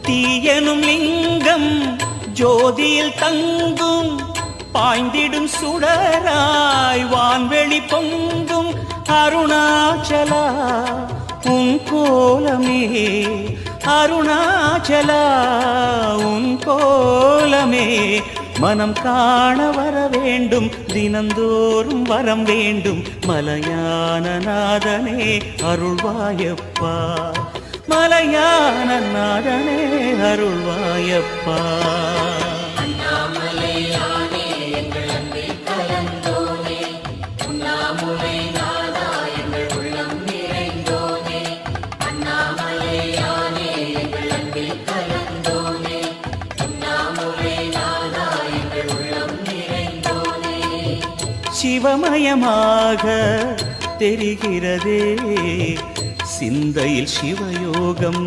தீயனும் லிங்கம் ஜோதியில் தங்கும் பாய்ந்திடும் சுடராய் வான்வெளி பொங்கும் அருணாச்சலா உன் கோலமே அருணாச்சலா உன் கோலமே மனம் காண வர வேண்டும் தினந்தோறும் வரம் வேண்டும் மலையான நாதனே அருள்வாயப்பா மலையான நாதனே அருள்வாயப்பா சிவமயமாக தெரிகிறதே சிந்தையில் சிவயோகம்